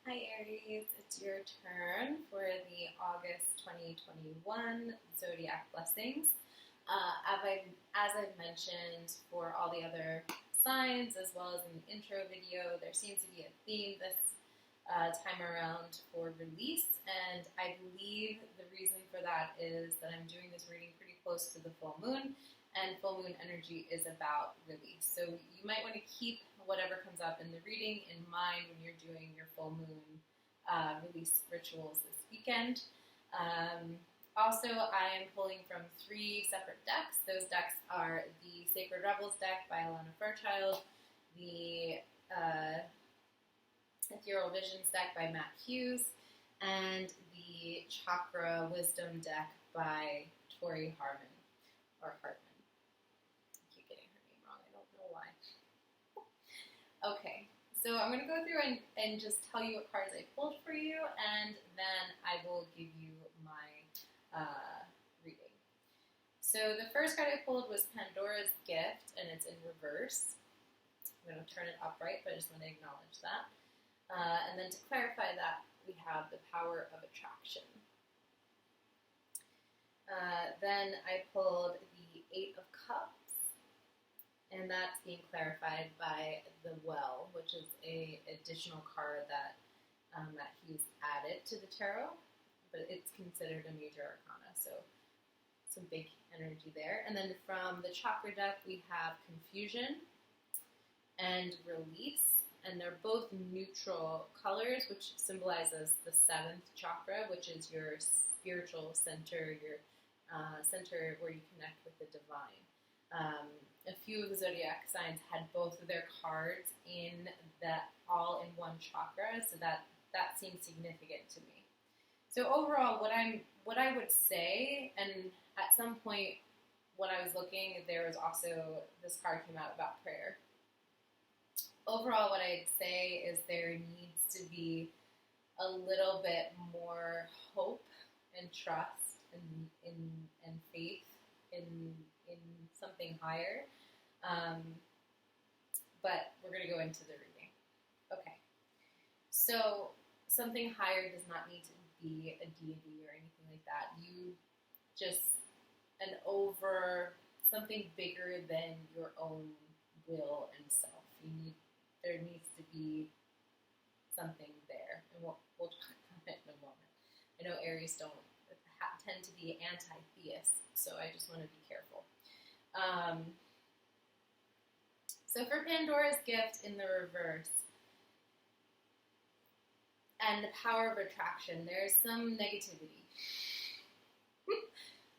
Hi Aries, it's your turn for the August 2021 Zodiac Blessings. As I've mentioned for all the other signs, as well as in the intro video, there seems to be a theme this time around for release, and I believe the reason for that is that I'm doing this reading pretty close to the full moon, and full moon energy is about release. So you might want to keep whatever comes up in the reading in mind when you're doing your full moon release rituals this weekend. Also, I am pulling from 3 separate decks. Those decks are the Sacred Rebels deck by Alana Fairchild, the Ethereal Visions deck by Matt Hughes, and the Chakra Wisdom deck by Tori Hartman. I keep getting her name wrong. I don't know why. Okay, so I'm going to go through and just tell you what cards I pulled for you, and then I will give you my reading. So the first card I pulled was Pandora's Gift, and it's in reverse. I'm going to turn it upright, but I just want to acknowledge that. And then to clarify that, we have the Power of Attraction. Then I pulled the 8 of Cups, and that's being clarified by the Well, which is a additional card that Matt Hughes added to the tarot, but it's considered a major arcana, so some big energy there. And then from the Chakra deck, we have Confusion and Release, and they're both neutral colors, which symbolizes the 7th chakra, which is your spiritual center, your center where you connect with the divine. A few of the zodiac signs had both of their cards in that all-in-one chakra, so that seems significant to me. So overall, what I would say, and at some point when I was looking, there was also this card came out about prayer. Overall, what I'd say is there needs to be a little bit more hope and trust and faith in something higher. But we're going to go into the reading. Okay. So something higher does not need to be a deity or anything like that. You just something bigger than your own will and self. There needs to be something there, and we'll talk about it in a moment. I know Aries tend to be anti-theists, so I just want to be careful. So for Pandora's Gift in the reverse and the Power of Attraction, there's some negativity.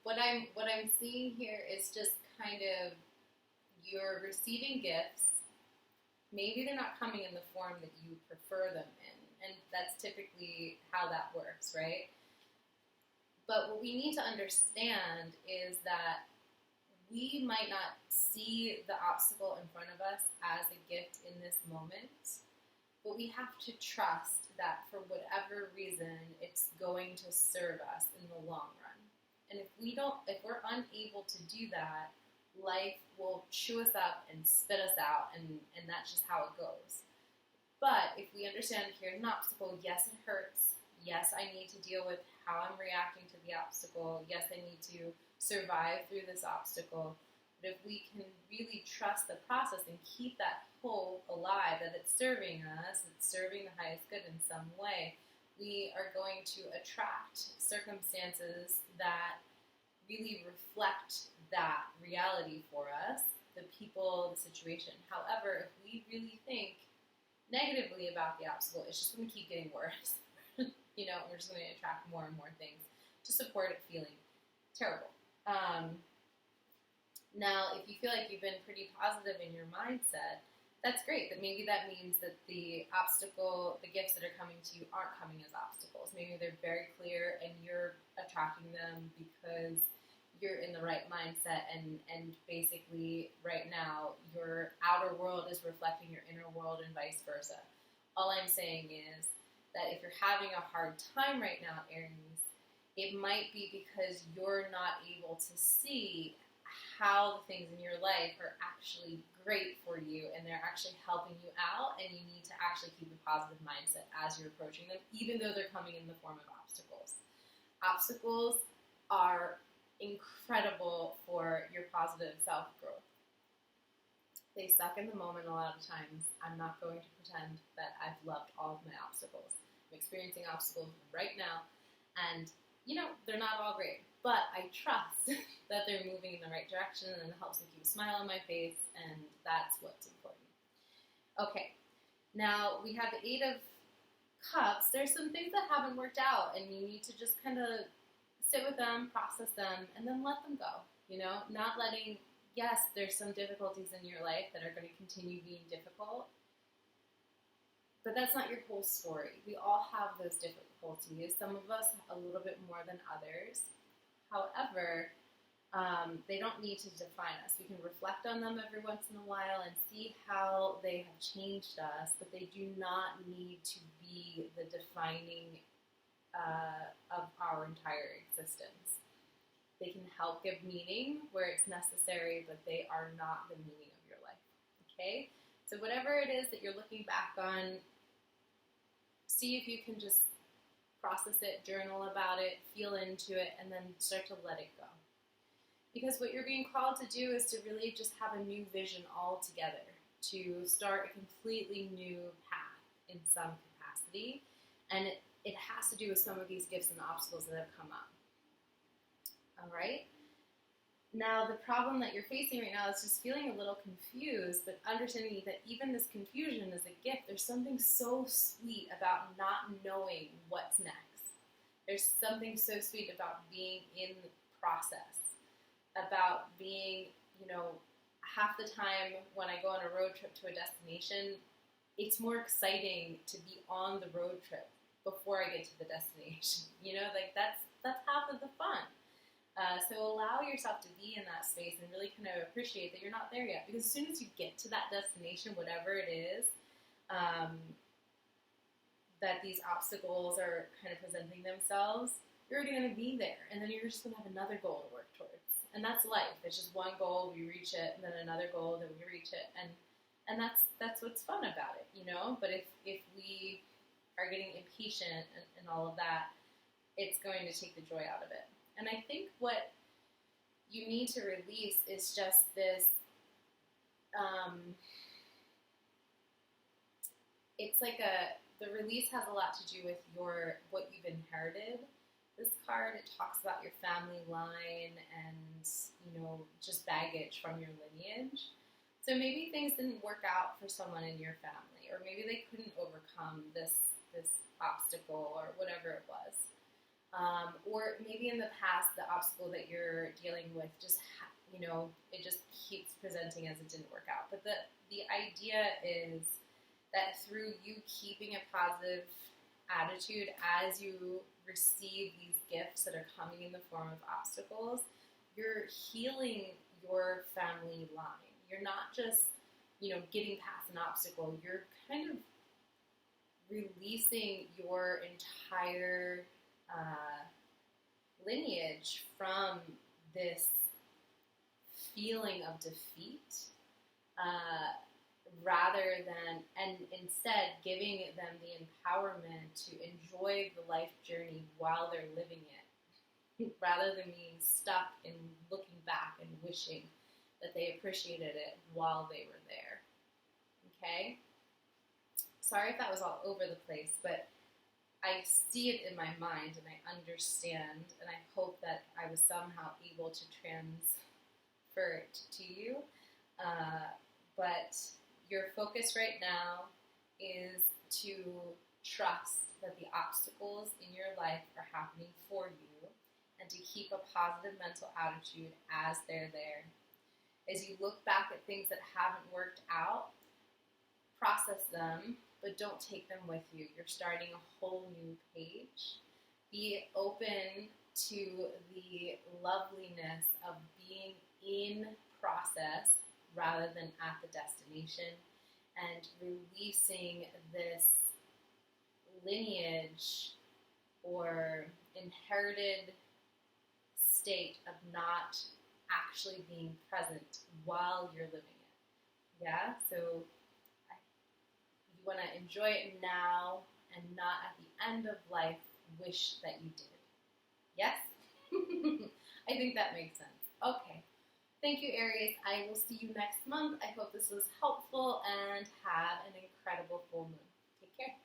What I'm seeing here is just kind of you're receiving gifts. Maybe they're not coming in the form that you prefer them in, and that's typically how that works, right? But what we need to understand is that we might not see the obstacle in front of us as a gift in this moment, but we have to trust that for whatever reason, it's going to serve us in the long run. And if we're unable to do that, life will chew us up and spit us out, and that's just how it goes. But if we understand here's an obstacle, yes, it hurts. Yes, I need to deal with how I'm reacting to the obstacle. Yes, I need to survive through this obstacle. But if we can really trust the process and keep that hope alive, that it's serving us, it's serving the highest good in some way, we are going to attract circumstances that really reflect that reality for us, the people, the situation. However, if we really think negatively about the obstacle, it's just going to keep getting worse. We're just going to attract more and more things to support it feeling terrible. Now, if you feel like you've been pretty positive in your mindset, that's great. That maybe that means that the gifts that are coming to you aren't coming as obstacles. Maybe they're very clear and you're attracting them because you're in the right mindset and basically right now your outer world is reflecting your inner world and vice versa. All I'm saying is that if you're having a hard time right now, Aries, it might be because you're not able to see how the things in your life are actually great for you and they're actually helping you out, and you need to actually keep a positive mindset as you're approaching them, even though they're coming in the form of obstacles. Obstacles are incredible for your positive self-growth. They suck in the moment a lot of times. I'm not going to pretend that I've loved all of my obstacles. I'm experiencing obstacles right now, and they're not all great, but I trust that they're moving in the right direction, and it helps me keep a smile on my face, and that's what's important. Okay, now we have the Eight of Cups. There's some things that haven't worked out, and you need to just kind of sit with them, process them, and then let them go. Not letting, yes, there's some difficulties in your life that are going to continue being difficult, but that's not your whole story. We all have those difficulties. Some of us a little bit more than others. However, they don't need to define us. We can reflect on them every once in a while and see how they have changed us, but they do not need to be the defining of our entire existence. They can help give meaning where it's necessary, but they are not the meaning of your life. Okay? So whatever it is that you're looking back on, see if you can just process it, journal about it, feel into it, and then start to let it go. Because what you're being called to do is to really just have a new vision altogether, to start a completely new path in some capacity, and it has to do with some of these gifts and obstacles that have come up. All right? Now, the problem that you're facing right now is just feeling a little confused, but understanding that even this confusion is a gift. There's something so sweet about not knowing what's next. There's something so sweet about being in the process, about being, half the time when I go on a road trip to a destination, it's more exciting to be on the road trip before I get to the destination. That's half of the fun. So allow yourself to be in that space and really kind of appreciate that you're not there yet. Because as soon as you get to that destination, whatever it is, that these obstacles are kind of presenting themselves, you're already going to be there. And then you're just going to have another goal to work towards. And that's life. It's just one goal, we reach it, and then another goal, then we reach it. And that's what's fun about it, But if we are getting impatient and all of that, it's going to take the joy out of it. And I think what you need to release is just this, it's like the release has a lot to do with what you've inherited. This card, it talks about your family line and, just baggage from your lineage. So maybe things didn't work out for someone in your family, or maybe they couldn't overcome this obstacle or whatever it was. Or maybe in the past, the obstacle that you're dealing with just, it just keeps presenting as it didn't work out. But the idea is that through you keeping a positive attitude as you receive these gifts that are coming in the form of obstacles, you're healing your family line. You're not just, getting past an obstacle. You're kind of releasing your entire lineage from this feeling of defeat, rather than, and instead giving them the empowerment to enjoy the life journey while they're living it, rather than being stuck and looking back and wishing that they appreciated it while they were there. Okay? Sorry if that was all over the place, but I see it in my mind and I understand, and I hope that I was somehow able to transfer it to you. But your focus right now is to trust that the obstacles in your life are happening for you, and to keep a positive mental attitude as they're there. As you look back at things that haven't worked out, process them, but don't take them with you. You're starting a whole new page. Be open to the loveliness of being in process rather than at the destination, and releasing this lineage or inherited state of not actually being present while you're living it. Yeah? So you want to enjoy it now and not at the end of life wish that you did. Yes? I think that makes sense. Okay. Thank you, Aries. I will see you next month. I hope this was helpful, and have an incredible full moon. Take care.